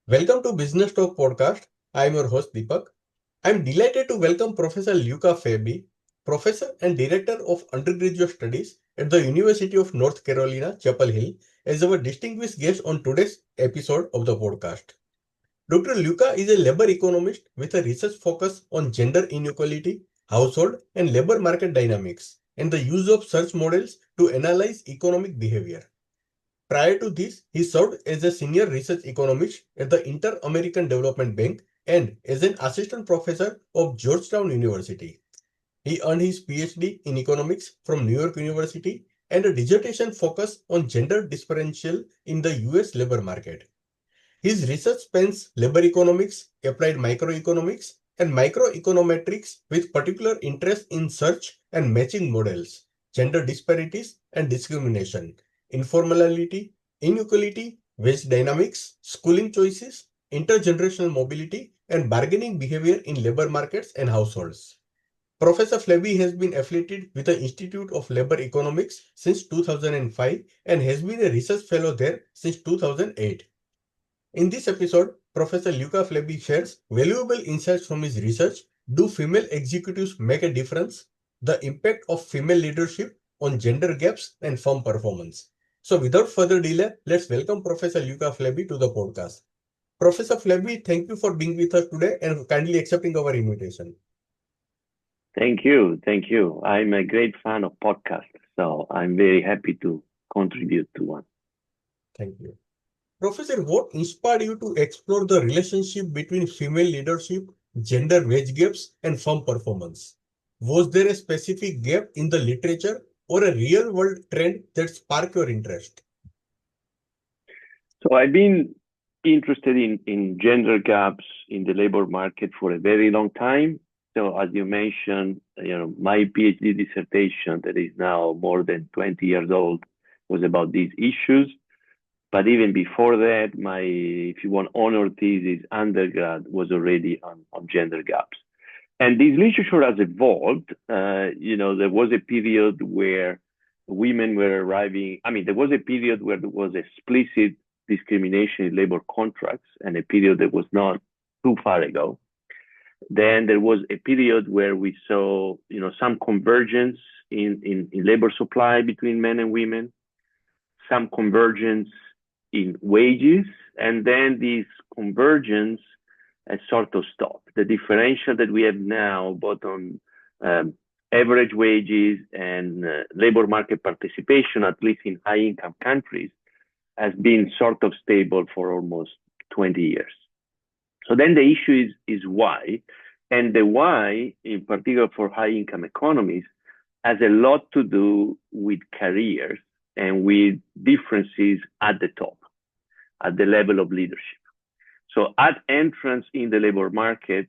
Welcome to Business Talk podcast. I am your host Deepak. I am delighted to welcome Professor Luca Flabbi, Professor and Director of Undergraduate Studies at the University of North Carolina, Chapel Hill, as our distinguished guest on today's episode of the podcast. Dr. Luca is a labor economist with a research focus on gender inequality, household and labor market dynamics, and the use of search models to analyze economic behavior. Prior to this, he served as a senior research economist at the Inter-American Development Bank and as an assistant professor of Georgetown University. He earned his PhD in economics from New York University and a dissertation focused on gender differential in the US labor market. His research spans labor economics, applied microeconomics, and microeconometrics with particular interest in search and matching models, gender disparities and discrimination, informality, inequality, wage dynamics, schooling choices, intergenerational mobility, and bargaining behavior in labor markets and households. Professor Flabbi has been affiliated with the Institute of Labor Economics since 2005 and has been a research fellow there since 2008. In this episode, Professor Luca Flabbi shares valuable insights from his research. Do female executives make a difference? The impact of female leadership on gender gaps and firm performance. So without further delay, let's welcome Professor Luca Flabbi to the podcast. Professor Flabbi, thank you for being with us today and kindly accepting our invitation. Thank you. Thank you. I'm a great fan of podcasts, so I'm very happy to contribute to one. Thank you. Professor, what inspired you to explore the relationship between female leadership, gender wage gaps, and firm performance? Was there a specific gap in the literature or a real world trend that sparked your interest? So I've been interested in gender gaps in the labor market for a very long time. So as you mentioned, my PhD dissertation that is now more than 20 years old was about these issues. But even before that, my, if you want, honor thesis undergrad was already on gender gaps. And this literature has evolved. There was a period where women were arriving. I mean, there was a period where there was explicit discrimination in labor contracts, and a period that was not too far ago. Then there was a period where we saw, some convergence in labor supply between men and women, some convergence in wages, and then this convergence sort of stopped. The differential that we have now, both on average wages and labor market participation, at least in high-income countries, has been sort of stable for almost 20 years. So then the issue is why, and the why, in particular for high-income economies, has a lot to do with careers and with differences at the top, at the level of leadership. So at entrance in the labor market,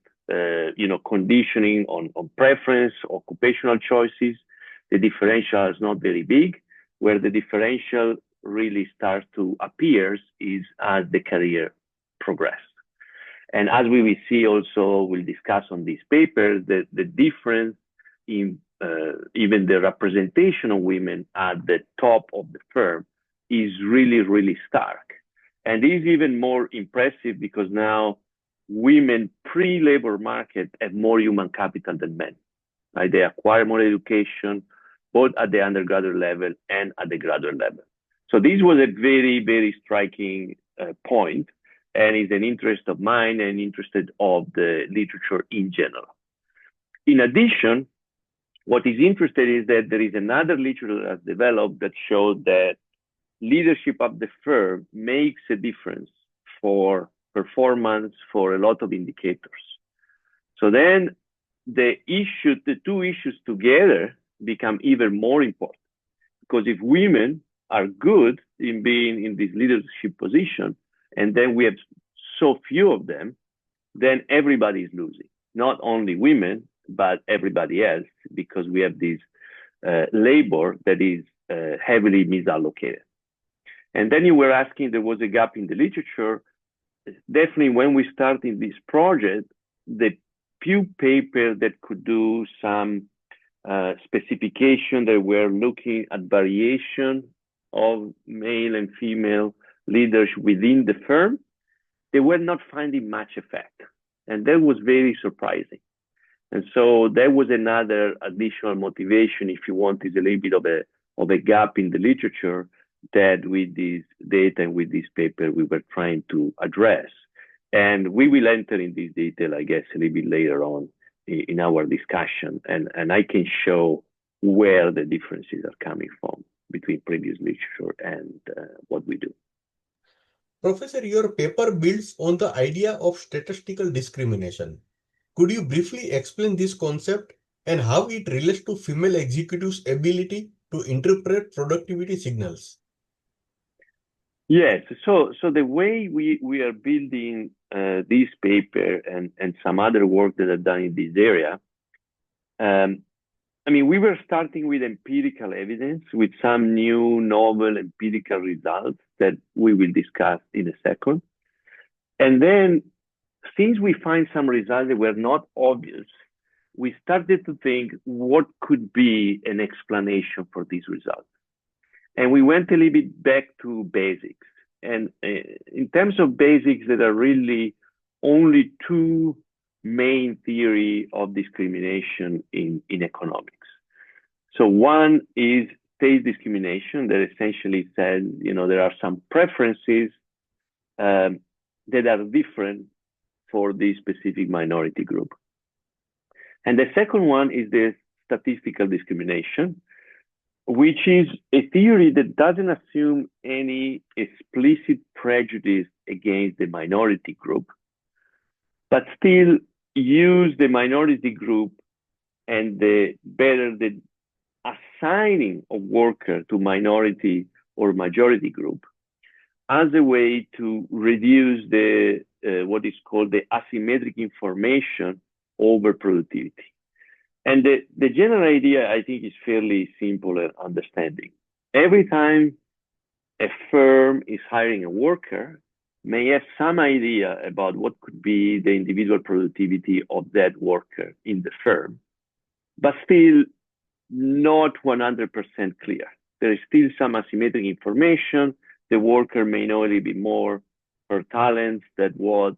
conditioning on preference, occupational choices, the differential is not very big. Where the differential really starts to appear is as the career progresses. And as we will see also, we'll discuss on this paper, the difference in even the representation of women at the top of the firm is really, really stark. And it is even more impressive because now women pre-labor market have more human capital than men. Right? They acquire more education, both at the undergraduate level and at the graduate level. So this was a very, very striking point, and is an interest of mine and interest of the literature in general. In addition, what is interesting is that there is another literature that has developed that showed that leadership of the firm makes a difference for performance for a lot of indicators. So then the two issues together become even more important, because if women are good in being in this leadership position, and then we have so few of them, then everybody is losing. Not only women, but everybody else, because we have this labor that is heavily misallocated. And then you were asking, there was a gap in the literature. Definitely when we started this project, the few papers that could do some specification that were looking at variation of male and female leaders within the firm, they were not finding much effect. And that was very surprising. And so that was another additional motivation, if you want, is a little bit of a gap in the literature that with this data and with this paper we were trying to address. And we will enter in this detail, I guess, a little bit later on in our discussion. And I can show where the differences are coming from between previous literature and what we do. Professor, your paper builds on the idea of statistical discrimination. Could you briefly explain this concept and how it relates to female executives' ability to interpret productivity signals? Yes, so the way we are building this paper and some other work that I've done in this area, I mean, we were starting with empirical evidence, with some new novel empirical results that we will discuss in a second. And then, since we find some results that were not obvious, we started to think what could be an explanation for these results. And we went a little bit back to basics. And in terms of basics, there are really only two main theory of discrimination in economics. So one is state discrimination that essentially says, there are some preferences that are different for this specific minority group. And the second one is the statistical discrimination, which is a theory that doesn't assume any explicit prejudice against the minority group, but still use the minority group and the assigning of worker to minority or majority group as a way to reduce the what is called the asymmetric information over productivity. And the general idea, I think, is fairly simple and understanding. Every time a firm is hiring a worker, may have some idea about what could be the individual productivity of that worker in the firm, but still not 100% clear. There is still some asymmetric information. The worker may know a little bit more per talent than what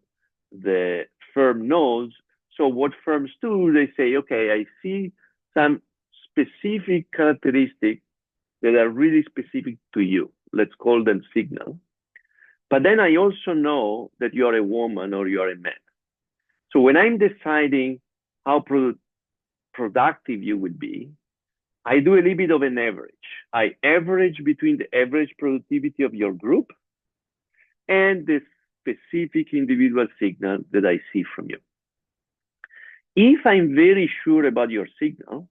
the firm knows. So what firms do, they say, okay, I see some specific characteristics that are really specific to you. Let's call them signal. But then I also know that you are a woman or you are a man. So when I'm deciding how productive you would be, I do a little bit of an average. I average between the average productivity of your group and the specific individual signal that I see from you. If I'm very sure about your signal,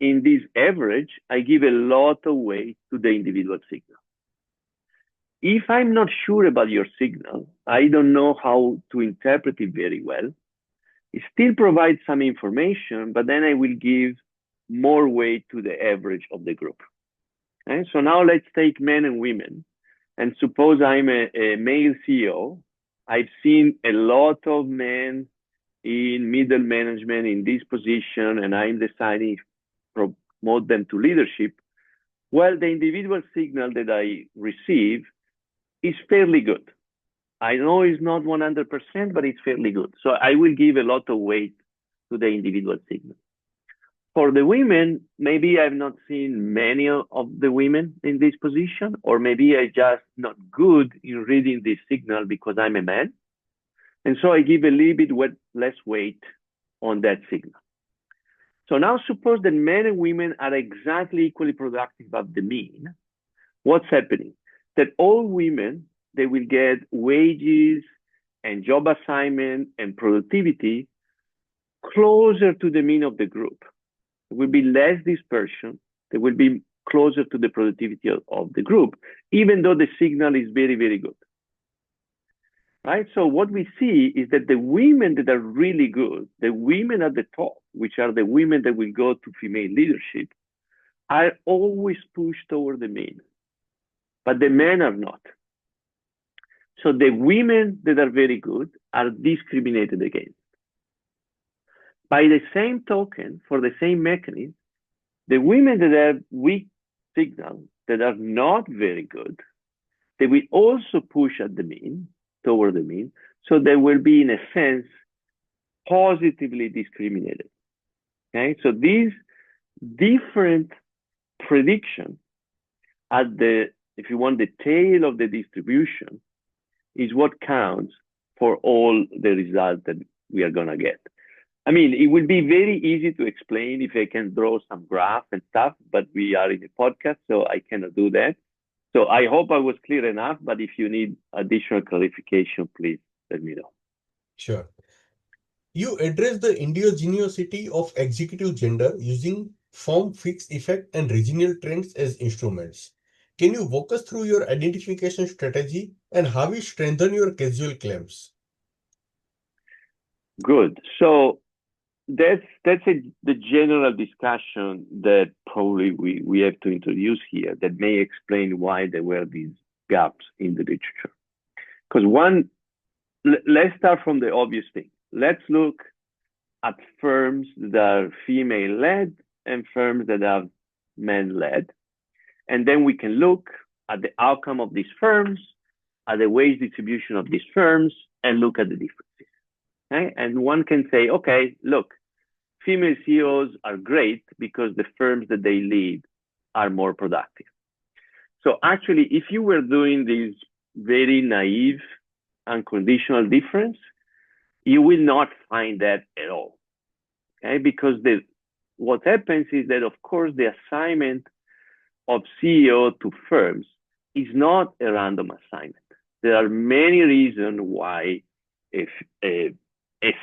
in this average, I give a lot of weight to the individual signal. If I'm not sure about your signal, I don't know how to interpret it very well. It still provides some information, but then I will give more weight to the average of the group. Okay? So now let's take men and women. And suppose I'm a male CEO. I've seen a lot of men in middle management in this position, and I'm deciding to promote them to leadership. Well, the individual signal that I receive is fairly good. I know it's not 100%, but it's fairly good. So I will give a lot of weight to the individual signal. For the women, maybe I've not seen many of the women in this position, or maybe I'm just not good in reading this signal because I'm a man. And so I give a little bit less weight on that signal. So now suppose that men and women are exactly equally productive at the mean. What's happening? That all women, they will get wages and job assignment and productivity closer to the mean of the group. There will be less dispersion. They will be closer to the productivity of the group, even though the signal is very, very good. Right? So what we see is that the women that are really good, the women at the top, which are the women that will go to female leadership, are always pushed toward the mean, but the men are not. So the women that are very good are discriminated against. By the same token, for the same mechanism, the women that have weak signals, that are not very good, they will also push at the mean, toward the mean. So they will be, in a sense, positively discriminated. Okay, so these different predictions at the, if you want, the tail of the distribution is what counts for all the results that we are going to get. I mean, it would be very easy to explain if I can draw some graph and stuff, but we are in a podcast, so I cannot do that. So I hope I was clear enough, but if you need additional clarification, please let me know. Sure. You address the endogeneity of executive gender using form fixed effect and regional trends as instruments. Can you walk us through your identification strategy and how you strengthen your causal claims? Good. So that's the general discussion that probably we have to introduce here that may explain why there were these gaps in the literature. Because let's start from the obvious thing. Let's look at firms that are female-led and firms that are men-led. And then we can look at the outcome of these firms, at the wage distribution of these firms, and look at the differences. Okay? And one can say, okay, look, female CEOs are great because the firms that they lead are more productive. So actually, if you were doing this very naive, unconditional difference, you will not find that at all. Okay? Because what happens is that, of course, the assignment of CEO to firms is not a random assignment. There are many reasons why if a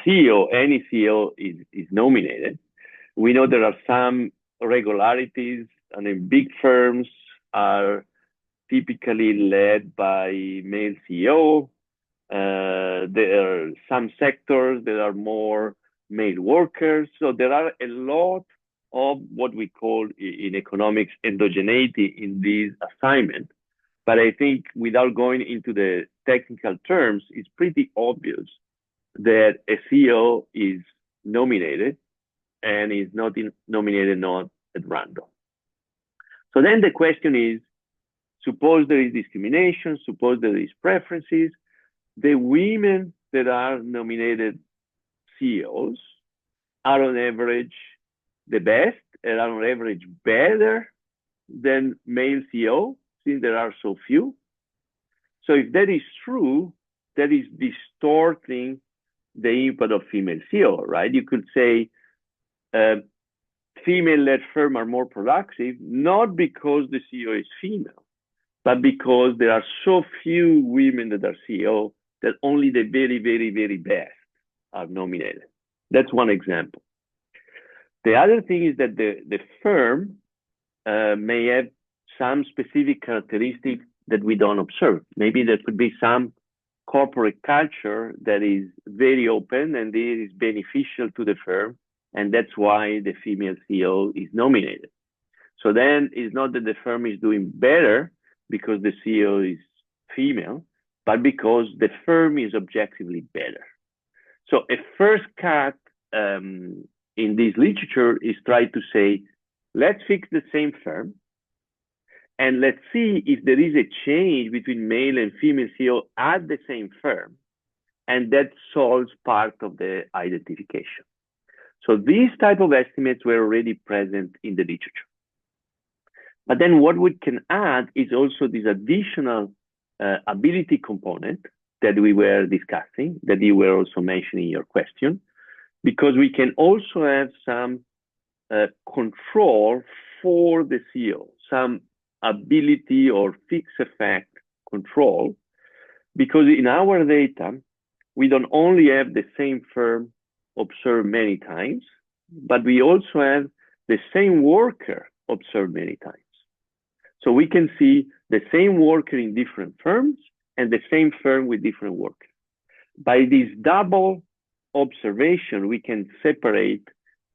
CEO, any CEO is nominated. We know there are some regularities, and in big firms are typically led by male CEO. There are some sectors that are more male workers. So there are a lot of what we call in economics endogeneity in these assignments. But I think without going into the technical terms, it's pretty obvious that a CEO is nominated and is not nominated not at random. So then the question is, suppose there is discrimination, suppose there is preferences, the women that are nominated CEOs are on average the best and are on average better than male CEO, since there are so few. So if that is true, that is distorting the impact of female CEO, right? You could say female-led firms are more productive, not because the CEO is female, but because there are so few women that are CEO that only the very, very, very best are nominated. That's one example. The other thing is that the firm may have some specific characteristics that we don't observe. Maybe there could be some corporate culture that is very open and this is beneficial to the firm, and that's why the female CEO is nominated. So then it's not that the firm is doing better because the CEO is female, but because the firm is objectively better. So a first cut in this literature is try to say, let's fix the same firm, and let's see if there is a change between male and female CEO at the same firm, and that solves part of the identification. So these type of estimates were already present in the literature. But then what we can add is also this additional ability component that we were discussing, that you were also mentioning in your question, because we can also have some control for the CEO, some ability or fixed effect control, because in our data, we don't only have the same firm observed many times, but we also have the same worker observed many times. So we can see the same worker in different firms and the same firm with different workers. By this double observation, we can separate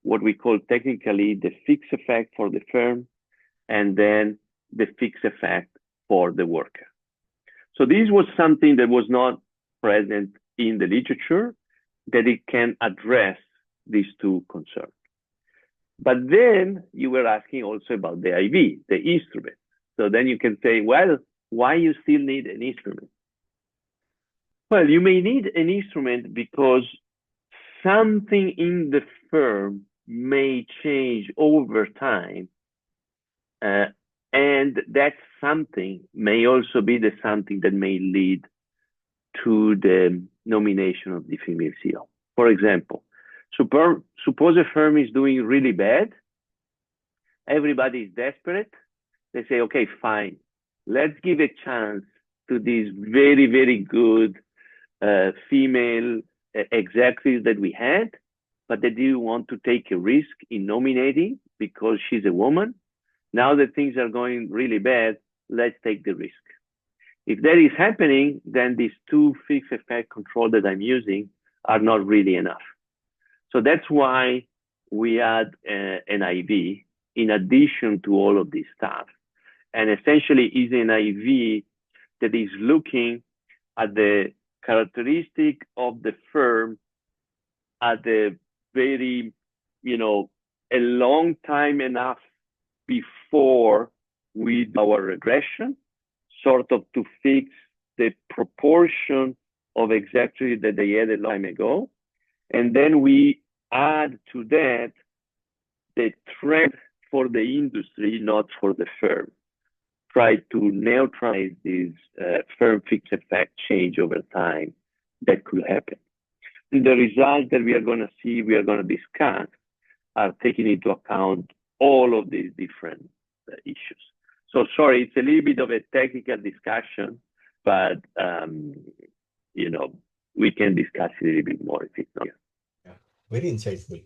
what we call technically the fixed effect for the firm and then the fixed effect for the worker. So this was something that was not present in the literature, that it can address these two concerns. But then you were asking also about the IV, the instrument. So then you can say, well, why you still need an instrument? Well, you may need an instrument because something in the firm may change over time, and that something may also be the something that may lead to the nomination of the female CEO. For example, suppose a firm is doing really bad, everybody is desperate, they say, okay, fine, let's give a chance to these very, very good female executives that we had, but they didn't want to take a risk in nominating because she's a woman. Now that things are going really bad, let's take the risk. If that is happening, then these two fixed effect control that I'm using are not really enough. So that's why we add an IV in addition to all of this stuff. And essentially is an IV that is looking at the characteristic of the firm at the very, a long time enough before we do our regression, sort of to fix the proportion of executives that they had a long time ago. And then we add to that the trend for the industry, not for the firm. Try to neutralize this firm fixed effect change over time that could happen. And the results that we are going to see, we are going to discuss, are taking into account all of these different issues. So sorry, it's a little bit of a technical discussion, but we can discuss it a little bit more if it's not. Yeah, very insightful.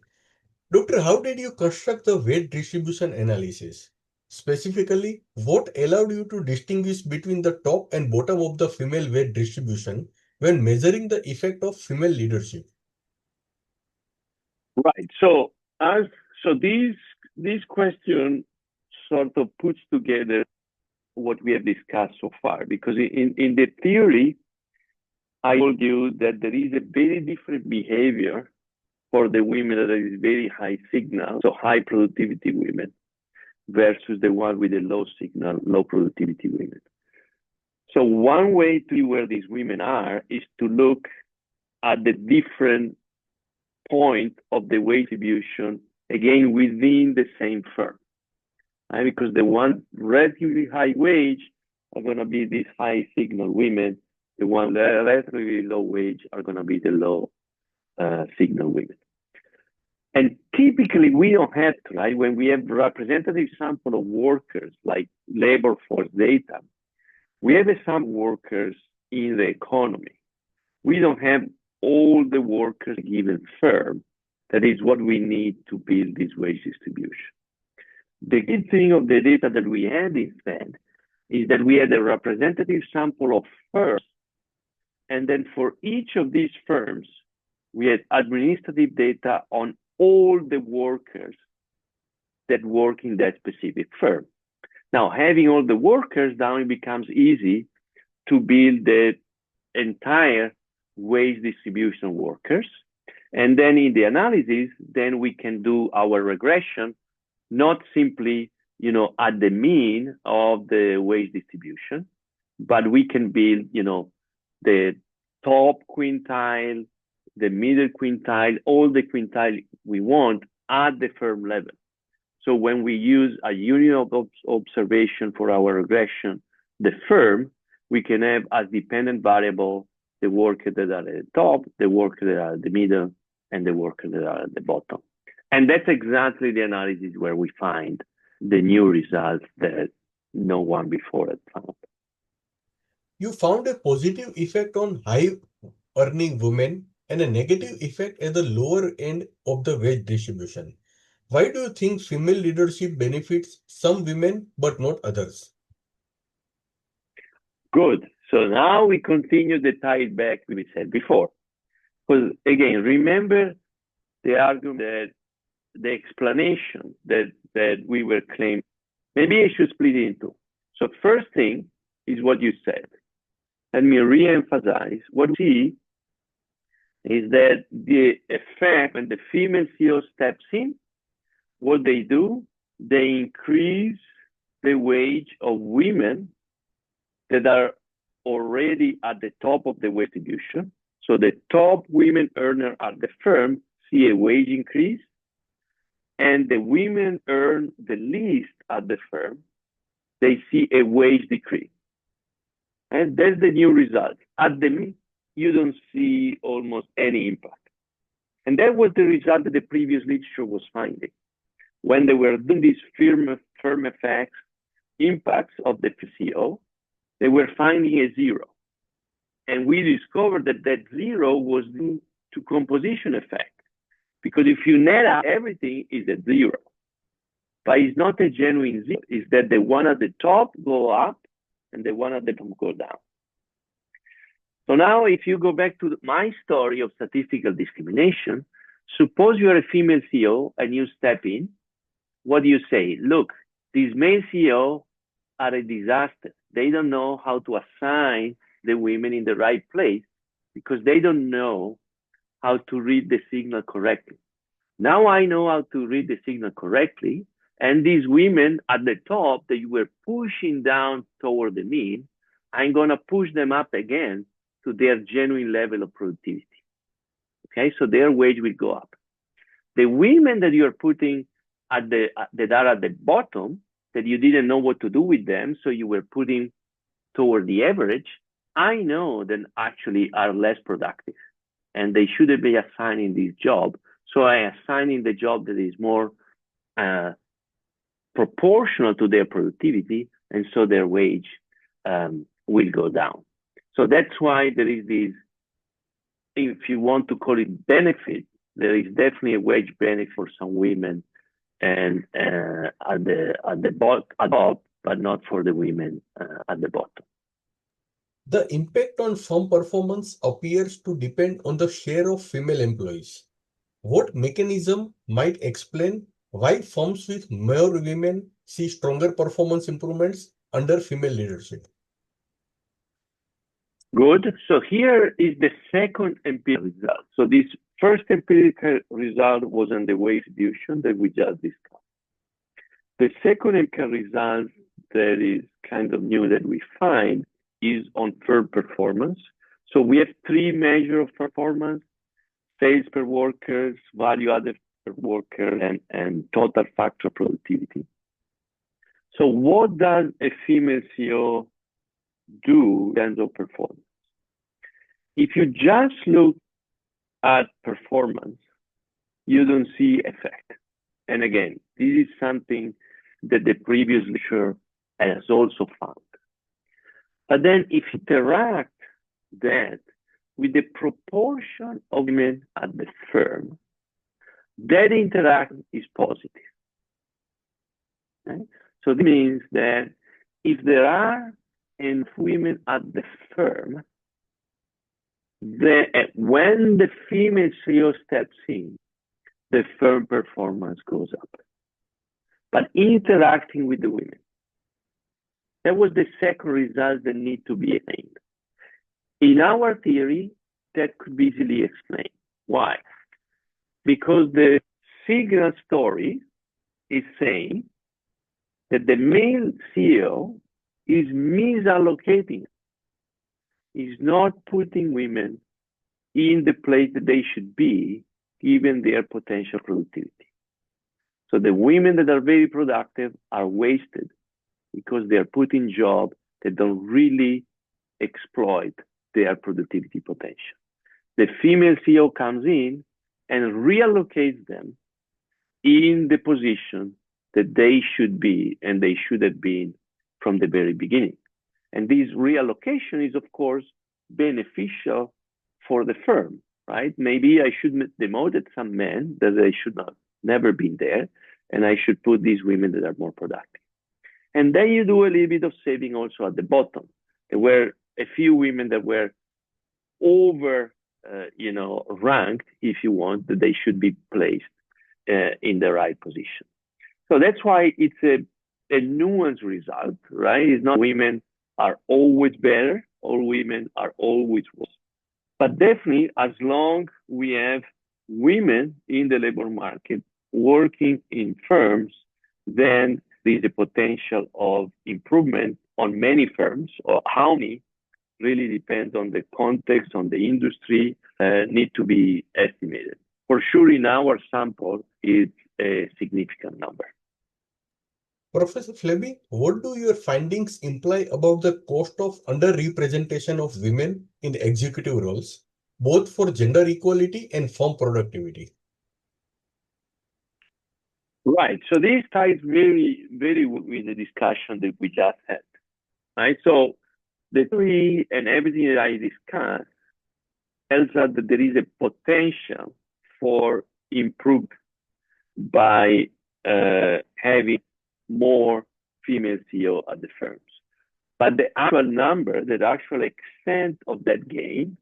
Doctor, how did you construct the weight distribution analysis? Specifically, what allowed you to distinguish between the top and bottom of the female weight distribution when measuring the effect of female leadership? Right. So this question sort of puts together what we have discussed so far, because in the theory, I told you that there is a very different behavior for the women that is very high signal, so high productivity women, versus the one with the low signal, low productivity women. So one way to see where these women are is to look at the different point of the weight distribution, again, within the same firm. Right? Because the one relatively high wage are going to be these high signal women. The one relatively low wage are going to be the low signal women. And typically, we don't have to, right? When we have representative sample of workers, like labor force data, we have a sample of workers in the economy. We don't have all the workers in a given firm. That is what we need to build this wage distribution. The good thing of the data that we had instead is that we had a representative sample of firms, and then for each of these firms, we had administrative data on all the workers that work in that specific firm. Now, having all the workers down, it becomes easy to build the entire wage distribution workers. And then in the analysis, then we can do our regression, not simply, at the mean of the wage distribution, but we can build, the top quintile, the middle quintile, all the quintile we want at the firm level. So when we use a unit of observation for our regression, the firm, we can have as dependent variable the workers that are at the top, the workers that are at the middle, and the workers that are at the bottom. And that's exactly the analysis where we find the new results that no one before had found. You found a positive effect on high earning women and a negative effect at the lower end of the wage distribution. Why do you think female leadership benefits some women but not others? Good. So now we continue the tie it back we said before. Because again, remember the argument that the explanation that we were claiming. Maybe I should split it into. So first thing is what you said. Let me re-emphasize. What we see is that the effect when the female CEO steps in, what they do, they increase the wage of women that are already at the top of the wage distribution. So the top women earner at the firm see a wage increase, and the women earn the least at the firm, they see a wage decrease. And that's the new result. At the mid, you don't see almost any impact. And that was the result that the previous literature was finding. When they were doing these firm effects, impacts of the PCO, they were finding a zero. And we discovered that that zero was due to composition effect. Because if you net out everything, it's at zero. But it's not a genuine zero. It's that the one at the top go up and the one at the bottom go down. So now if you go back to my story of statistical discrimination, suppose you're a female CEO and you step in, what do you say? Look, these male CEO are a disaster. They don't know how to assign the women in the right place because they don't know how to read the signal correctly. Now I know how to read the signal correctly, and these women at the top that you were pushing down toward the mean, I'm going to push them up again to their genuine level of productivity. Okay, so their wage will go up. The women that you're putting that are at the bottom, that you didn't know what to do with them, so you were putting toward the average, I know that actually are less productive and they shouldn't be assigning this job. So I assigning the job that is more proportional to their productivity, and so their wage will go down. So that's why there is this, if you want to call it benefit, there is definitely a wage benefit for some women and at the top, but not for the women at the bottom. The impact on firm performance appears to depend on the share of female employees. What mechanism might explain why firms with more women see stronger performance improvements under female leadership? Good. So here is the second empirical result. So this first empirical result was on the wage distribution that we just discussed. The second empirical result that is kind of new that we find is on firm performance. So we have three measures of performance: sales per worker, value added per worker, and total factor productivity. So what does a female CEO do in terms of performance? If you just look at performance, you don't see effect. And again, this is something that the previous lecture has also found. But then if you interact that with the proportion of women at the firm, that interaction is positive. Right? So this means that if there are enough women at the firm, when the female CEO steps in, the firm performance goes up. But interacting with the women. That was the second result that need to be explained. In our theory, that could be easily explained. Why? Because the signal story is saying that the male CEO is misallocating, is not putting women in the place that they should be given their potential productivity. So the women that are very productive are wasted because they are put in jobs that don't really exploit their productivity potential. The female CEO comes in and reallocates them in the position that they should be and they should have been from the very beginning. And this reallocation is, of course, beneficial for the firm, right? Maybe I should demote some men that they should not never been there, and I should put these women that are more productive. And then you do a little bit of saving also at the bottom. There were a few women that were over, ranked, if you want, that they should be placed in the right position. So that's why it's a nuanced result, right? It's not women are always better or women are always worse. But definitely, as long we have women in the labor market working in firms, then there's a potential of improvement on many firms, or how many, really depends on the context, on the industry, need to be estimated. For sure, in our sample, it's a significant number. Professor Flabbi, what do your findings imply about the cost of underrepresentation of women in executive roles, both for gender equality and firm productivity? Right. So this ties very, very with the discussion that we just had. Right. So the theory and everything that I discussed tells us that there is a potential for improvement by having more female CEO at the firms. But the actual number, the actual extent of that gain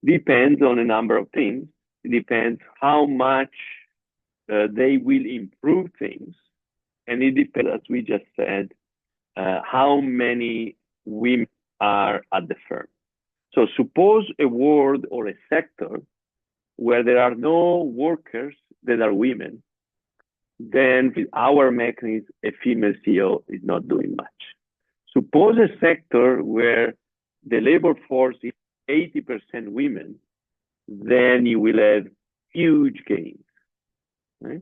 depends on a number of things. It depends how much they will improve things. And it depends, as we just said, how many women are at the firm. So suppose a world or a sector where there are no workers that are women, then with our mechanism, a female CEO is not doing much. Suppose a sector where the labor force is 80% women, then you will have huge gains. Right?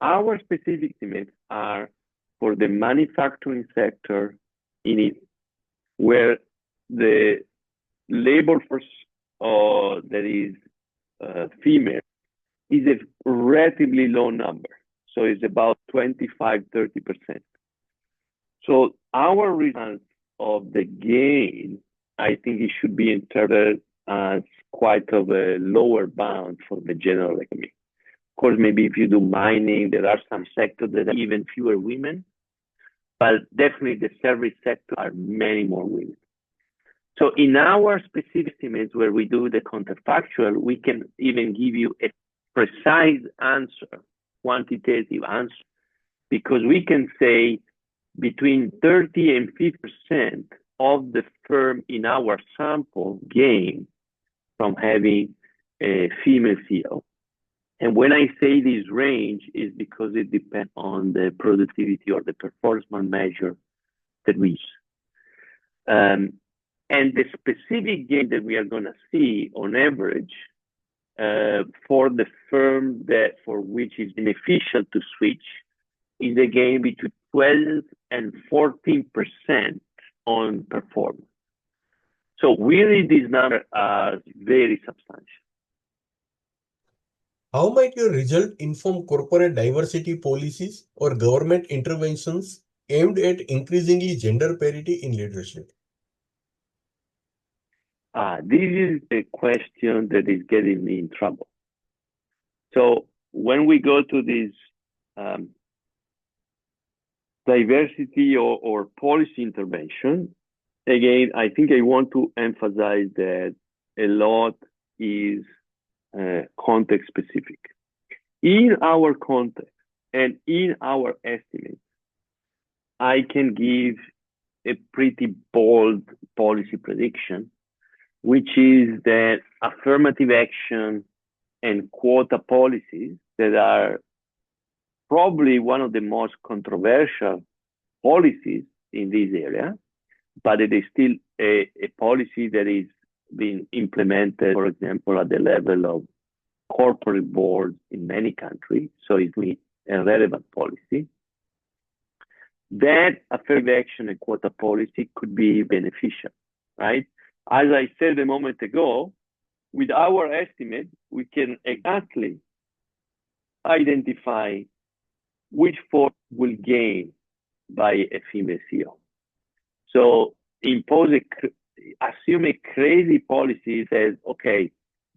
Our specific estimates are for the manufacturing sector in it, where the labor force that is female is a relatively low number. So it's about 25, 30%. So our results of the gain, I think it should be interpreted as quite of a lower bound for the general economy. Of course, maybe if you do mining, there are some sectors that have even fewer women, but definitely the service sector are many more women. So in our specific estimates where we do the counterfactual, we can even give you a precise answer, quantitative answer, because we can say between 30 and 50% of the firm in our sample gain from having a female CEO. And when I say this range is because it depends on the productivity or the performance measure that we use. And the specific gain that we are going to see on average for the firm that for which is beneficial to switch is a gain between 12 and 14% on performance. So really these numbers are very substantial. How might your result inform corporate diversity policies or government interventions aimed at increasingly gender parity in leadership? This is a question that is getting me in trouble. So when we go to this diversity or policy intervention, again, I think I want to emphasize that a lot is context specific. In our context and in our estimates, I can give a pretty bold policy prediction, which is that affirmative action and quota policies that are probably one of the most controversial policies in this area, but it is still a policy that is being implemented, for example, at the level of corporate boards in many countries. So it's a relevant policy. That affirmative action and quota policy could be beneficial, right? As I said a moment ago, with our estimate, we can exactly identify which force will gain by a female CEO. So assume a crazy policy says, okay,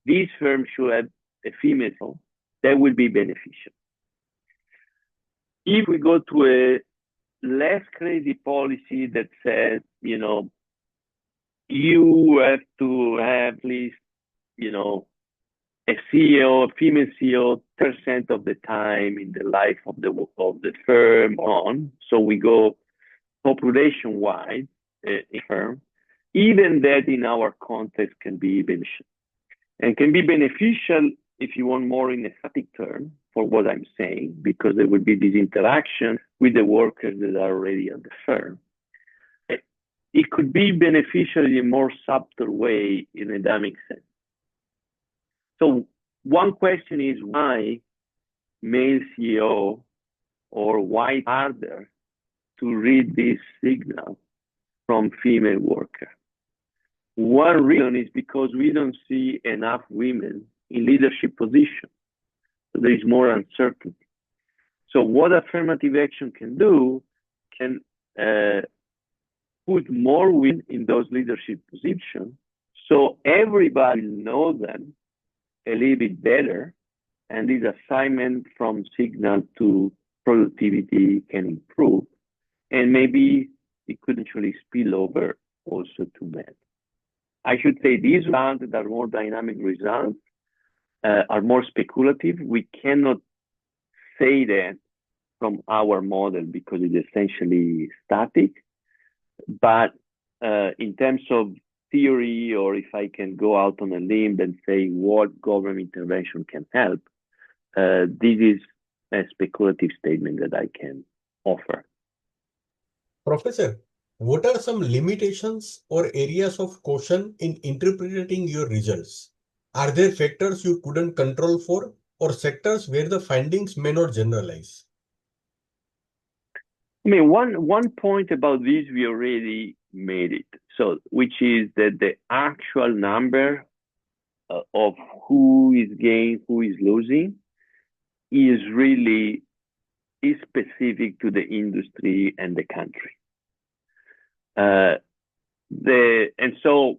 this firm should have a female CEO, that will be beneficial. If we go to a less crazy policy that says, you have to have at least, a CEO, a female CEO, 10% of the time in the life of the firm on. So we go population-wide in firm. Even that in our context can be beneficial. And can be beneficial if you want more in a static term for what I'm saying, because there will be this interaction with the workers that are already at the firm. it could be beneficial in a more subtle way in a dynamic sense. So one question is why male CEO, or why it's harder to read this signal from female worker? One reason is because we don't see enough women in leadership positions. So there is more uncertainty. So what affirmative action can do can put more women in those leadership positions, so everybody will know them a little bit better, and this assignment from signal to productivity can improve, and maybe it could actually spill over also to men. I should say these results that are more dynamic results are more speculative. We cannot say that from our model because it's essentially static. But in terms of theory, or if I can go out on a limb and say what government intervention can help, this is a speculative statement that I can offer. Professor, what are some limitations or areas of caution in interpreting your results? Are there factors you couldn't control for, or sectors where the findings may not generalize? I mean, one point about this, we already made it. So, which is that the actual number of who is gaining, who is losing, is really specific to the industry and the country. And so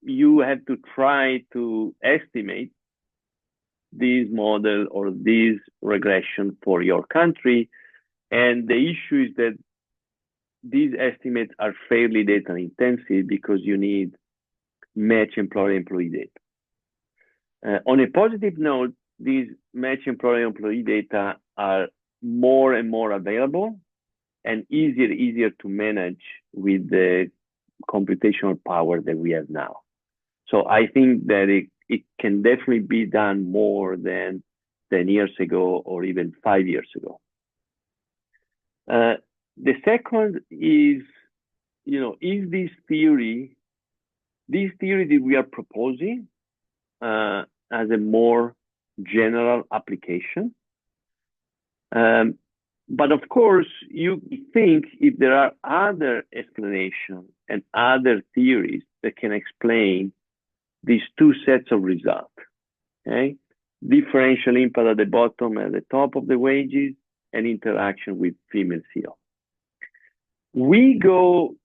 you have to try to estimate this model or this regression for your country. And the issue is that these estimates are fairly data intensive because you need match employer-employee data. On a positive note, these match employer-employee data are more and more available and easier to manage with the computational power that we have now. So I think that it can definitely be done more than 10 years ago or even 5 years ago. The second is, is this theory that we are proposing as a more general application? But of course, you think if there are other explanations and other theories that can explain these two sets of results, okay? Differential impact at the bottom and the top of the wages, and interaction with female CEO. We go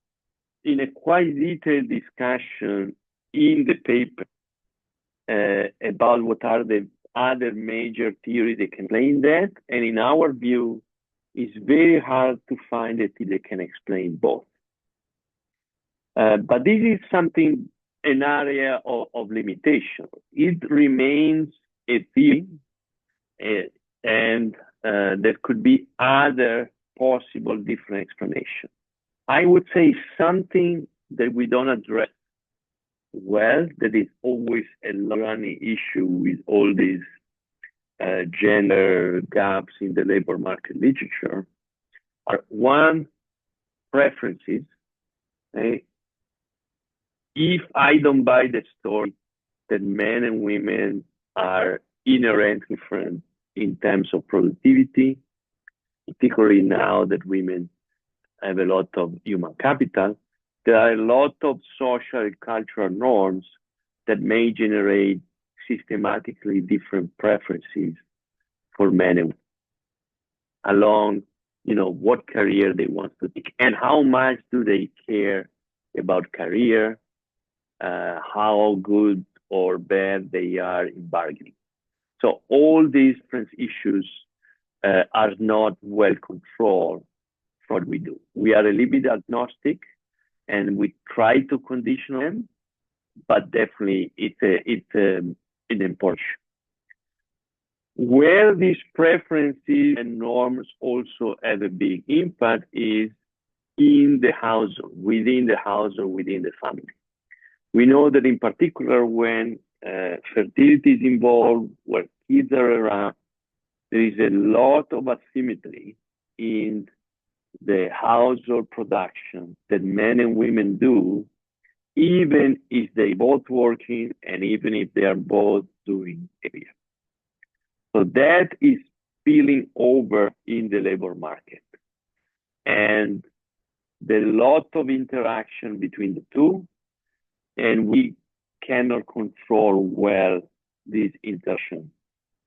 in a quite detailed discussion in the paper about what are the other major theories that can explain that, and in our view, it's very hard to find a theory that can explain both. But this is an area of limitation. It remains a theory, and there could be other possible different explanations. I would say something that we don't address well, that is always a running issue with all these gender gaps in the labor market literature, are one, preferences. Okay? If I don't buy the story that men and women are inherently different in terms of productivity, particularly now that women have a lot of human capital, there are a lot of social and cultural norms that may generate systematically different preferences for men and women along, what career they want to take and how much do they care about career, how good or bad they are in bargaining. So all these different issues are not well controlled for what we do. We are a little bit agnostic and we try to condition them, but definitely it's an important issue. Where these preferences and norms also have a big impact is in the household, within the family. We know that in particular when fertility is involved, where kids are around, there is a lot of asymmetry in the household production that men and women do, even if they both working and even if they are both doing area. So that is spilling over in the labor market. And there's a lot of interaction between the two, and we cannot control well this interaction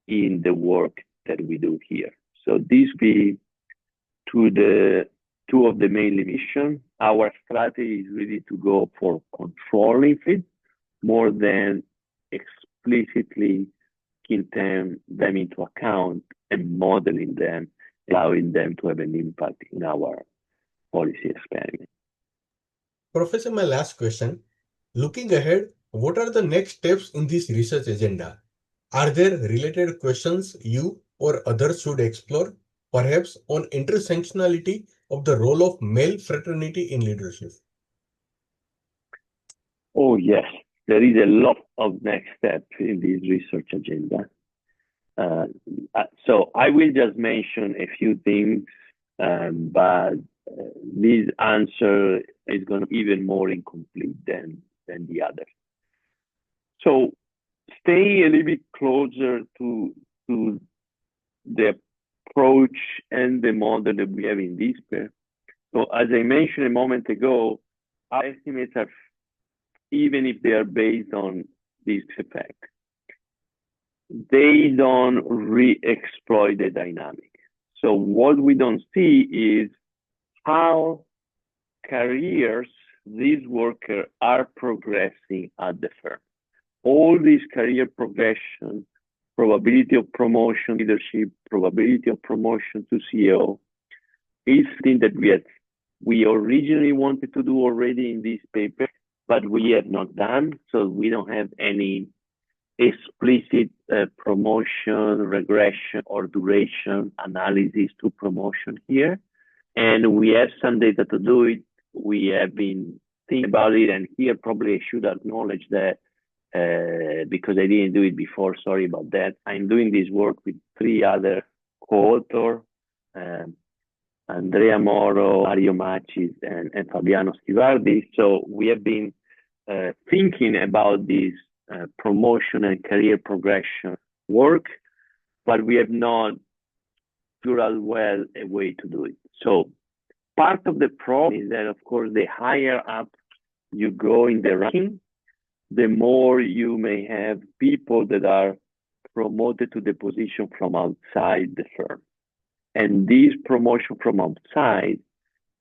in the work that we do here. So this be two of the main limitations. Our strategy is really to go for controlling it more than explicitly taking them into account and modeling them, allowing them to have an impact in our policy experiment. Professor, my last question. Looking ahead, what are the next steps in this research agenda? Are there related questions you or others should explore, perhaps on intersectionality of the role of male fraternity in leadership? Oh, yes, there is a lot of next steps in this research agenda. So I will just mention a few things, but this answer is going to be even more incomplete than the other. So staying a little bit closer to the approach and the model that we have in this pair. So as I mentioned a moment ago, our estimates are, even if they are based on this effect, they don't re-exploit the dynamic. So what we don't see is how careers these workers are progressing at the firm. All these career progression, probability of promotion, leadership, probability of promotion to CEO, is something that we originally wanted to do already in this paper, but we have not done. So we don't have any explicit promotion, regression, or duration analysis to promotion here. And we have some data to do it. We have been thinking about it, and here probably I should acknowledge that because I didn't do it before, sorry about that. I'm doing this work with 3 other co-authors, Andrea Moro, Mario Machis, and Fabiano Stivardi. So we have been thinking about this promotion and career progression work, but we have not figured out well a way to do it. So part of the problem is that, of course, the higher up you go in the ranking, the more you may have people that are promoted to the position from outside the firm. And these promotion from outside,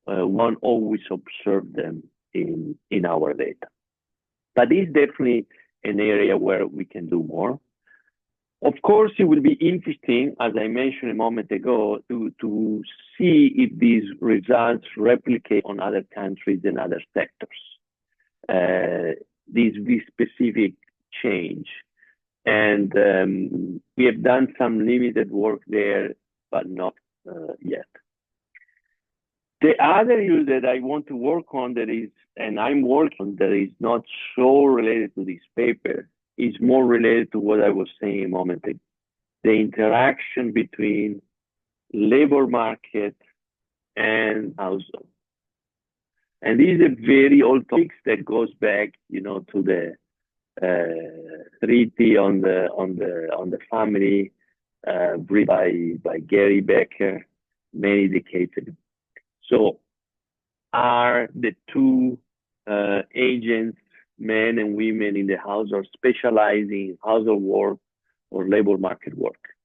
one always observe them in our data. But it's definitely an area where we can do more. Of course, it will be interesting, as I mentioned a moment ago, to see if these results replicate on other countries and other sectors. This specific change. And we have done some limited work there, but not yet. The other issue that I want to work on and I'm working on that is not so related to this paper, is more related to what I was saying a moment ago. The interaction between labor market and household. And this is a very old topic that goes back, to the treaty on the family written by Gary Becker many decades ago. So are the two agents, men and women in the household, specializing in household work or labor market work?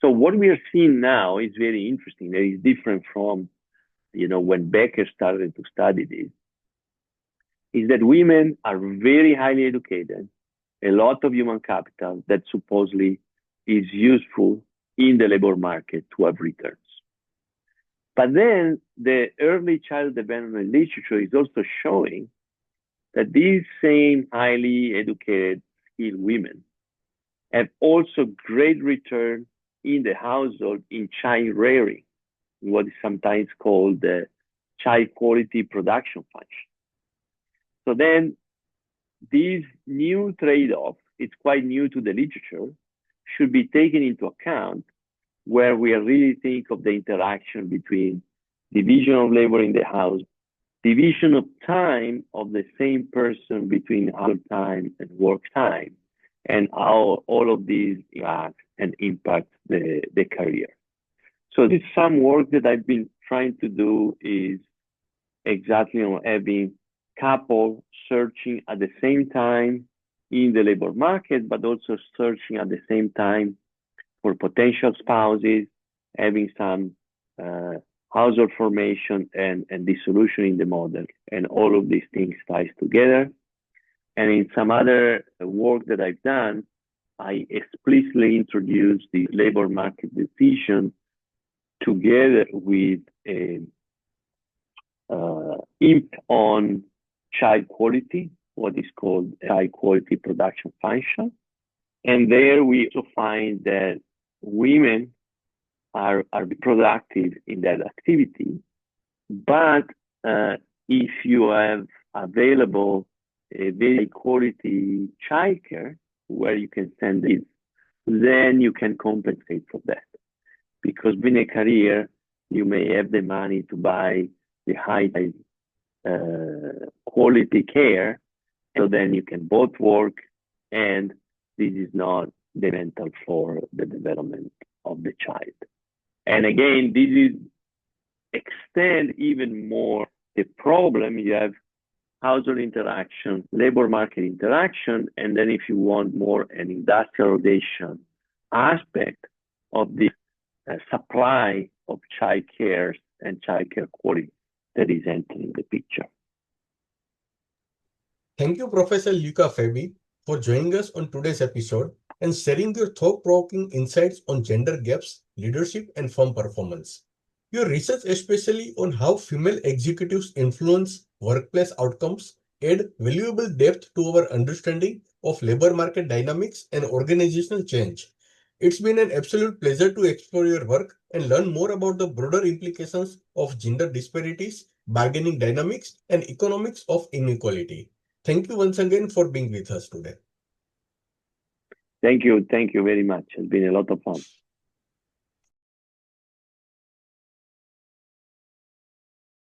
So what we are seeing now is very interesting. It is different from when Becker started to study this, is that women are very highly educated, a lot of human capital that supposedly is useful in the labor market to have returns. But then the early child development literature is also showing that these same highly educated, skilled women have also great return in the household in child rearing, what is sometimes called the child quality production function. So then this new trade-off, it's quite new to the literature, should be taken into account where we really think of the interaction between division of labor in the house, division of time of the same person between household time and work time, and how all of these impact the career. So this some work that I've been trying to do is exactly on having couple searching at the same time in the labor market, but also searching at the same time for potential spouses, having some household formation and dissolution in the model. And all of these things ties together. And in some other work that I've done, I explicitly introduced the labor market decision together with on child quality, what is called child quality production function. And there we also find that women are productive in that activity. But if you have available a very quality childcare where you can send it, then you can compensate for that. Because in a career, you may have the money to buy the high quality care, so then you can both work, and this is not detrimental for the development of the child. And again, this is extend even more the problem. You have household interaction, labor market interaction, and then if you want more an industrialization aspect of the supply of child care and child care quality that is entering the picture. Thank you, Professor Luca Flabbi, for joining us on today's episode and sharing your thought-provoking insights on gender gaps, leadership, and firm performance. Your research, especially on how female executives influence workplace outcomes, add valuable depth to our understanding of labor market dynamics and organizational change. It's been an absolute pleasure to explore your work and learn more about the broader implications of gender disparities, bargaining dynamics, and economics of inequality. Thank you once again for being with us today. Thank you very much. It's been a lot of fun.